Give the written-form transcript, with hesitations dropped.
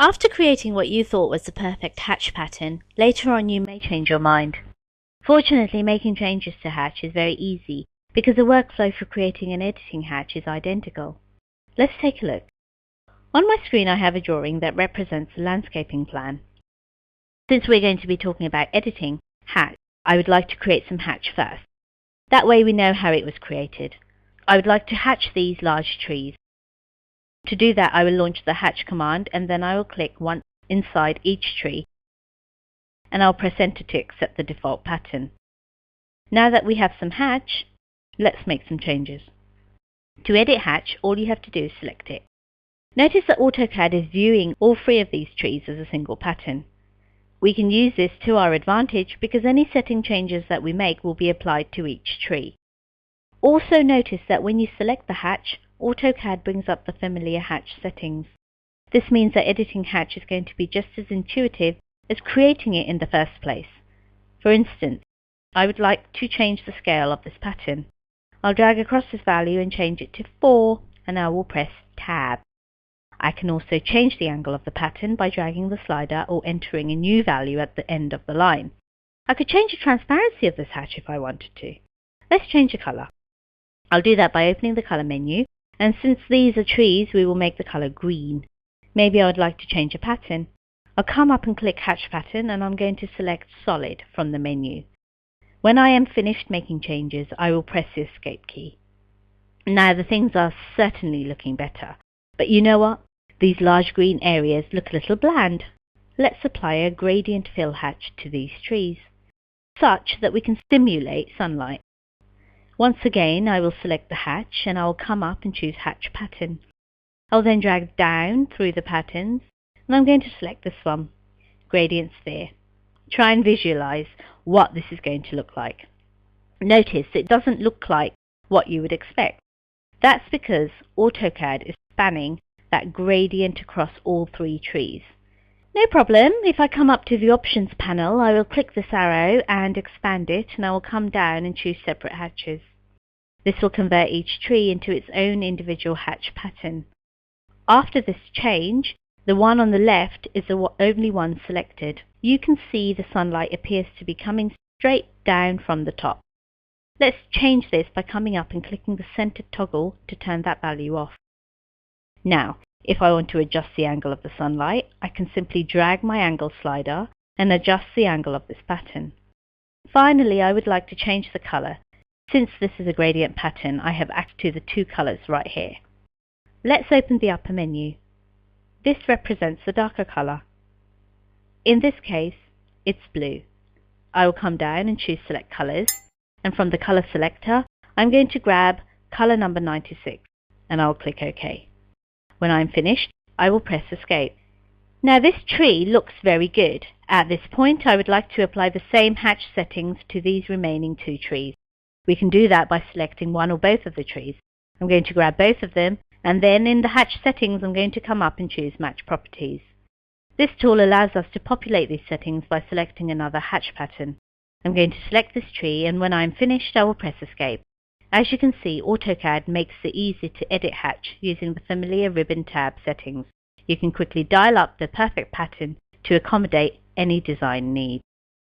After creating what you thought was the perfect hatch pattern, later on you may change your mind. Fortunately, making changes to hatch is very easy because the workflow for creating and editing hatch is identical. Let's take a look. On my screen I have a drawing that represents the landscaping plan. Since we're going to be talking about editing hatch, I would like to create some hatch first. That way we know how it was created. I would like to hatch these large trees. To do that, I will launch the hatch command and then I will click once inside each tree and I'll press enter to accept the default pattern. Now that we have some hatch, let's make some changes. To edit hatch, all you have to do is select it. Notice that AutoCAD is viewing all three of these trees as a single pattern. We can use this to our advantage because any setting changes that we make will be applied to each tree. Also notice that when you select the hatch, AutoCAD brings up the familiar hatch settings. This means that editing hatch is going to be just as intuitive as creating it in the first place. For instance, I would like to change the scale of this pattern. I'll drag across this value and change it to 4 and I will press Tab. I can also change the angle of the pattern by dragging the slider or entering a new value at the end of the line. I could change the transparency of this hatch if I wanted to. Let's change the color. I'll do that by opening the color menu, and since these are trees we will make the color green. Maybe I would like to change a pattern. I'll come up and click Hatch Pattern and I'm going to select Solid from the menu. When I am finished making changes, I will press the Escape key. Now the things are certainly looking better, but you know what? These large green areas look a little bland. Let's apply a gradient fill hatch to these trees, such that we can simulate sunlight. Once again, I will select the hatch and I will come up and choose Hatch Pattern. I'll then drag down through the patterns and I'm going to select this one, Gradient Sphere. Try and visualize what this is going to look like. Notice it doesn't look like what you would expect. That's because AutoCAD is spanning that gradient across all three trees. No problem, if I come up to the Options panel, I will click this arrow and expand it and I will come down and choose Separate Hatches. This will convert each tree into its own individual hatch pattern. After this change, the one on the left is the only one selected. You can see the sunlight appears to be coming straight down from the top. Let's change this by coming up and clicking the centered toggle to turn that value off. Now, if I want to adjust the angle of the sunlight, I can simply drag my angle slider and adjust the angle of this pattern. Finally, I would like to change the color. Since this is a gradient pattern, I have access to the two colors right here. Let's open the upper menu. This represents the darker color. In this case, it's blue. I will come down and choose Select Colors, and from the color selector, I'm going to grab color number 96, and I'll click OK. When I'm finished, I will press Escape. Now this tree looks very good. At this point, I would like to apply the same hatch settings to these remaining two trees. We can do that by selecting one or both of the trees. I'm going to grab both of them, and then in the hatch settings, I'm going to come up and choose Match Properties. This tool allows us to populate these settings by selecting another hatch pattern. I'm going to select this tree, and when I'm finished, I will press Escape. As you can see, AutoCAD makes it easy to edit hatch using the familiar ribbon tab settings. You can quickly dial up the perfect pattern to accommodate any design need.